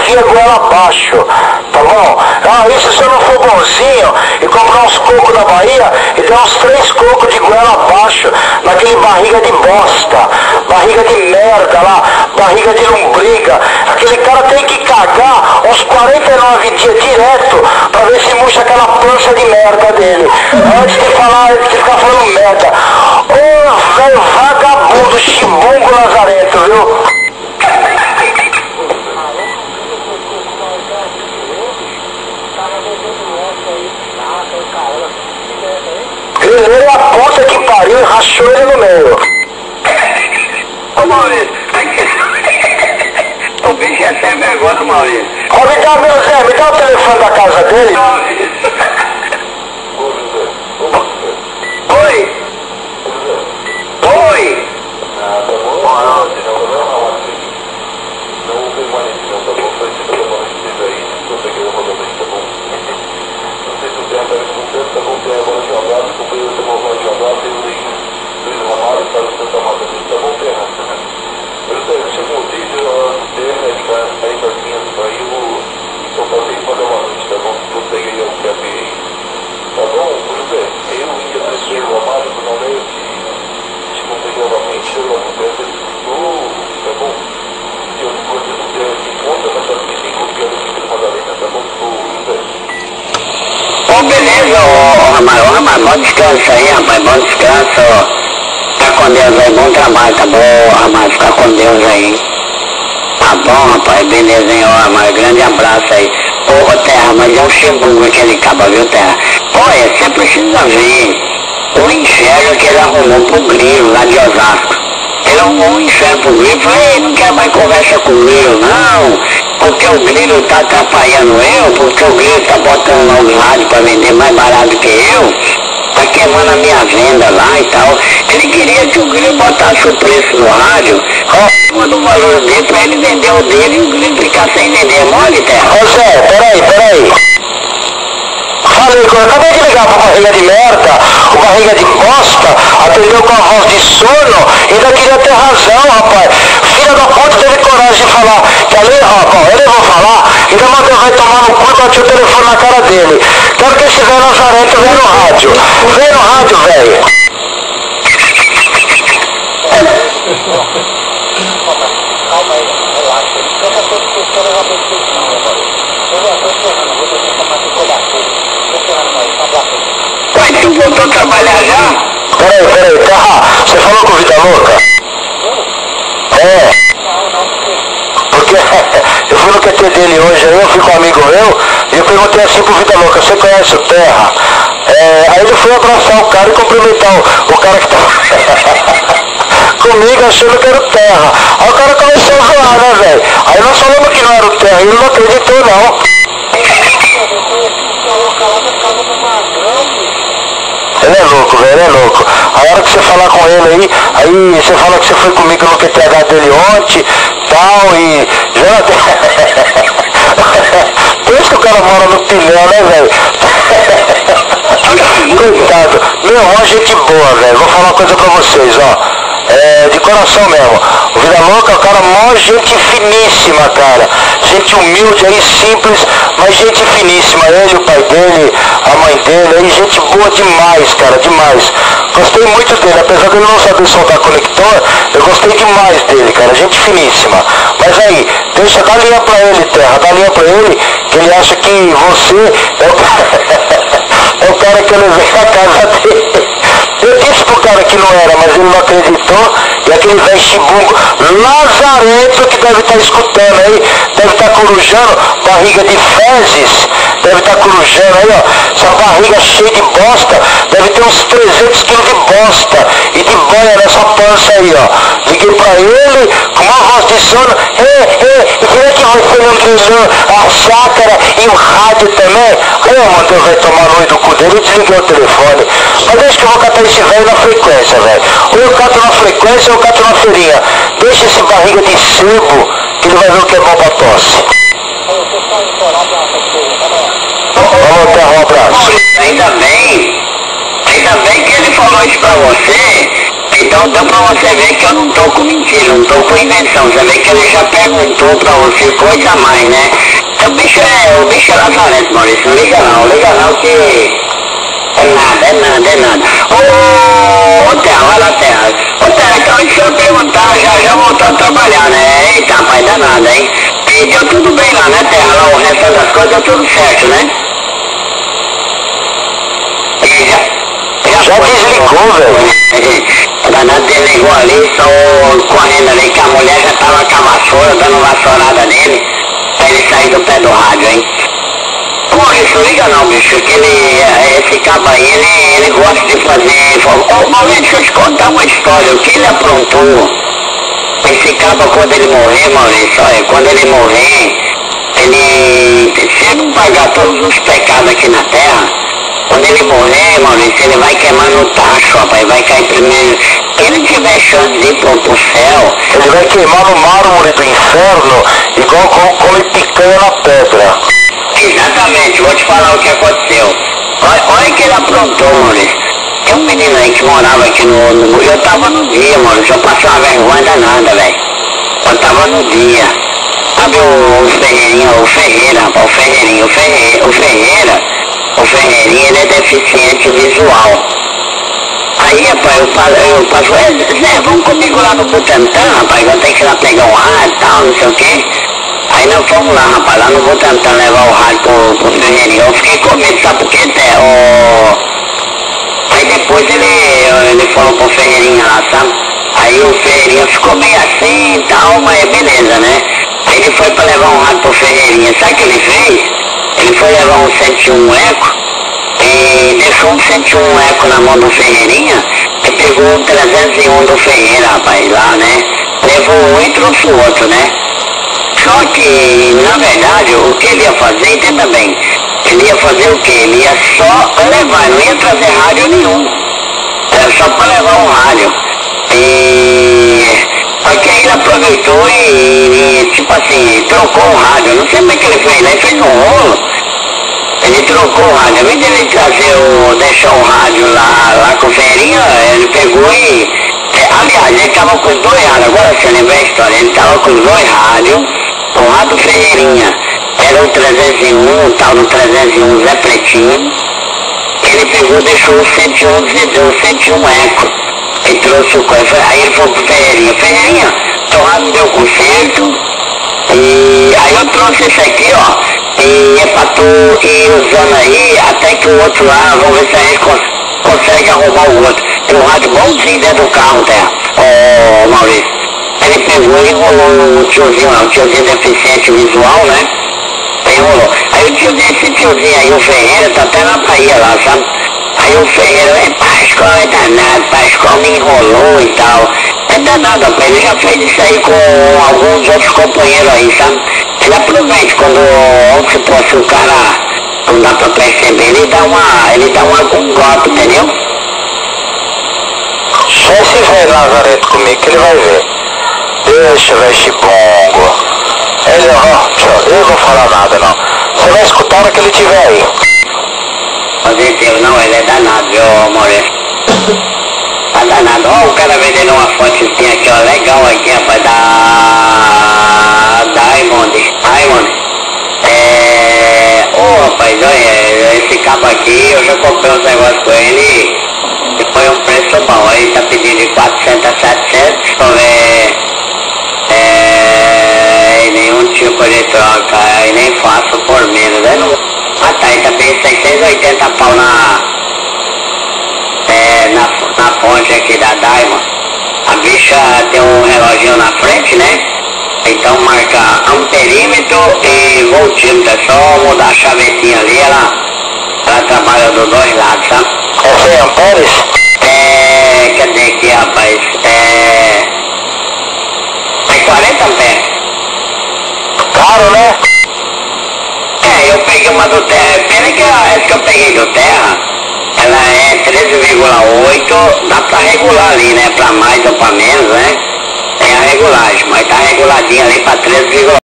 enfia a goela abaixo, tá bom? Ah, e se você não for bonzinho e comprar uns cocos da Bahia e der uns 3 cocos de goela abaixo, naquele barriga de bosta, barriga de merda lá, barriga de lombriga, aquele cara tem que cagar uns 49 dias direto pra ver se murcha aquela pança de merda dele, antes de ficar falando merda. Ô velho vagabundo, chibungo lazarento, viu? Ele é a puta que pariu e rachou ele no meio. Ô Maurício, o bicho é sem vergonha, Maurício. Ó, me dá o telefone da casa dele. Oi? Oi? Bom, beleza, ô Ramalho, bom descanso aí, rapaz, bom descanso, ó. Tá com Deus aí, bom trabalho, tá bom, Ramalho, fica com Deus aí. Tá bom, rapaz, beleza, hein, ó, Ramalho, grande abraço aí. Ô, Terra, mas é um chibungo aquele caba, viu, Terra? Olha, você precisa ver o inferno que ele arrumou pro Grilo, lá de Osasco. Ele arrumou um inferno pro Grilo, falou, ei, não quer mais conversa com o Grilo, não. Porque o Grilo tá atrapalhando eu, porque o Grilo tá botando lá o rádio pra vender mais barato que eu, tá queimando a minha venda lá e tal. Ele queria que o Grilo botasse o preço no rádio, manda o valor dele pra ele vender o dele e o Grilo ficar sem vender. Mole, Terra? Ô Zé, peraí. Falei, eu acabei de ligar pro barriga de merda, o barriga de bosta, atendeu com a voz de sono, ainda queria ter razão, rapaz. Filha da puta teve coragem de falar, que ali, rapaz, ele vou falar, ainda mandou vai tomar no cu e bati o telefone na cara dele. Quero que esse velho lazarento venha no rádio. Vem no rádio, velho. Calma aí, relaxa. Essa coisa que eu quero realmente não, eu tô encerrando, vou deixar pra mais pedaço. Ué, tu voltou a trabalhar já? Peraí, Terra, você falou com o Vida Louca? É. Porque eu fui no QT dele hoje, aí eu fui com um amigo meu, e eu perguntei assim pro Vida Louca, você conhece o Terra? Aí ele foi abraçar o cara e cumprimentar o cara que tava comigo, achando que era o Terra. Aí o cara começou a zoar, né, velho? Aí nós falamos que não era o Terra, e ele não acreditou, não. Ele é louco, velho, ele é louco. A hora que você falar com ele aí você fala que você foi comigo no QTH dele ontem, tal, e já... Por isso que o cara mora no pilhão, né, velho? Coitado. Meu irmão, gente boa, velho. Vou falar uma coisa pra vocês, ó. De coração mesmo. O Vida Louca é um cara mó gente finíssima, cara. Gente humilde aí, simples, mas gente finíssima. Ele, o pai dele, a mãe dele, aí, gente boa demais, cara, demais. Gostei muito dele, apesar dele não saber soltar conector, eu gostei demais dele, cara, gente finíssima. Mas aí, dá linha pra ele, Terra, dá linha pra ele, que ele acha que você é o cara que ele vem na casa dele. Eu disse pro cara que não era, mas ele não acreditou, e aquele velho chibungo lazarento que deve estar escutando aí, deve estar corujando, barriga de fezes, deve estar corujando aí, ó, essa barriga cheia de bosta, deve ter uns 300 quilos de bosta e de banha nessa pança aí, ó. Liguei pra ele, com uma voz de sono, vê que você não desligou a chácara e o rádio também. Aí eu mandei o velho tomar no olho do cu dele e desliguei o telefone. Mas deixa que eu vou catar esse velho na frequência, velho. Ou eu cato na frequência ou eu cato na feirinha. Deixa esse barriga de sebo, que ele vai ver o que é bom pra tosse. Falou, Terra, um abraço. Ainda bem que ele falou isso pra você, que Então deu pra você ver que eu não tô com mentira, não tô com invenção. Você vê que ele já perguntou pra você coisa a mais, né? Então, o bicho é lazarento, Maurício. Não liga não que... É nada. Ô, Terra, vai lá, Terra. Ô, Terra, então deixa eu perguntar, já voltou a trabalhar, né? Eita, rapaz, danada, hein? E deu tudo bem lá, né, Terra? Lá o resto das coisas deu tudo certo, né? Já desligou, velho. A danada desligou ali, só correndo ali, que a mulher já tava com a vassoura, dando vassourada nele, pra ele sair do pé do rádio, hein? Maurício, liga não, bicho, que esse cabo aí, ele gosta de fazer... Ô, Maurício, deixa eu te contar uma história, o que ele aprontou. Esse cabo, quando ele morrer, Maurício, olha, quando ele morrer, se ele não pagar todos os pecados aqui na terra, quando ele morrer, Maurício, ele vai queimar no tacho, rapaz, vai cair primeiro. Se ele tiver chance de ir pro céu... Ele vai queimar no mármore do inferno, igual come picanha na pedra. Exatamente, vou te falar o que aconteceu. Olha que ele aprontou, Maurício. Tem um menino aí que morava aqui no... Eu tava no dia, Maurício, eu passei uma vergonha danada, velho. Eu tava no dia. Sabe o Ferreirinha, o Ferreira, rapaz, o Ferreirinha, o Ferreirinha, ele é deficiente visual. Aí, rapaz, eu passo, Zé, vamos comigo lá no Butantã, rapaz, eu tenho que ir lá pegar um rádio e tal, não sei o quê. Aí nós fomos lá, rapaz, lá no Butantã levar o rádio pro Ferreirinha. Eu fiquei com medo, sabe por quê, Aí depois ele falou pro Ferreirinha lá, sabe? Aí o Ferreirinha ficou meio assim e tal, mas beleza, né? Aí ele foi pra levar um rádio pro Ferreirinha. Sabe o que ele fez? Ele foi levar um 101 Eco e deixou um 101 Eco na mão do Ferreirinha e pegou um 301 do Ferreira, rapaz, lá, né? Levou um e trouxe o outro, né? Só que, na verdade, o que ele ia fazer, entenda bem, ele ia fazer o quê? Ele ia só levar, não ia trazer rádio nenhum. Era só para levar um rádio. Só que aí ele aproveitou e tipo assim, trocou o rádio. Não sei como é que ele fez, né? Ele fez um rolo. Ele trocou o rádio. Ao invés de ele deixar o rádio lá com o Ferreirinha, ele pegou e... aliás, ele estava com os dois rádios. Agora você lembra a história. Ele estava com os dois rádios. O rádio Ferreirinha era o 301, o tal do 301 Zé Pretinho. Ele pegou e deixou o 101 Eco. E trouxe o coisa. Aí ele falou pro Ferreirinha, teu rádio deu conserto. E aí eu trouxe esse aqui, ó. E é pra tu ir usando aí, até que o outro lá, vamos ver se a gente consegue arrumar o outro. Tem um rádio bonzinho dentro do carro, Ô Maurício. Ele pegou e enrolou o tiozinho lá, o tiozinho deficiente visual, né? Enrolou. Aí o tiozinho, esse tiozinho aí, o Ferreira, tá até na Bahia lá, sabe? Aí o Ferreira, Pascoal é danado, Pascoal me enrolou e tal. É danado, rapaz, ele já fez isso aí com alguns outros companheiros aí, sabe? Ele aproveita quando, se fosse o cara, não dá pra perceber, ele dá um golpe, entendeu? Só esse velho Lazareto comigo que ele vai ver. Deixa, velho chibongo. Ele, ó, eu não vou falar nada não. Você vai escutar a hora que ele tiver aí. Positivo, não, ele é danado, viu, Maurício? Tá danado. Ó, o cara vendendo uma fontezinha aqui, ó, legal aqui, rapaz, da Diamond. Rapaz, olha, esse cabo aqui, eu já comprei uns negócios com ele e foi um preço bom. Aí tá pedindo de 400 a 700, pra ver, nenhum tipo de troca, e nem faço por menos, né? Tá, aí tá bem 680 pau na fonte aqui da Diamond. A bicha tem um reloginho na frente, né? Então marca amperímetro e voltímetro. É só mudar a chavetinha ali, ela trabalha dos dois lados, sabe? Essa é amperes? Cadê aqui, rapaz? É 40 amperes. Caro, né? Eu peguei uma do Terra. Pena que essa que eu peguei do Terra, ela é 13,8, dá pra regular ali, né? Pra mais ou pra menos, né? Tem a regulagem, mas tá reguladinha ali pra 13,8.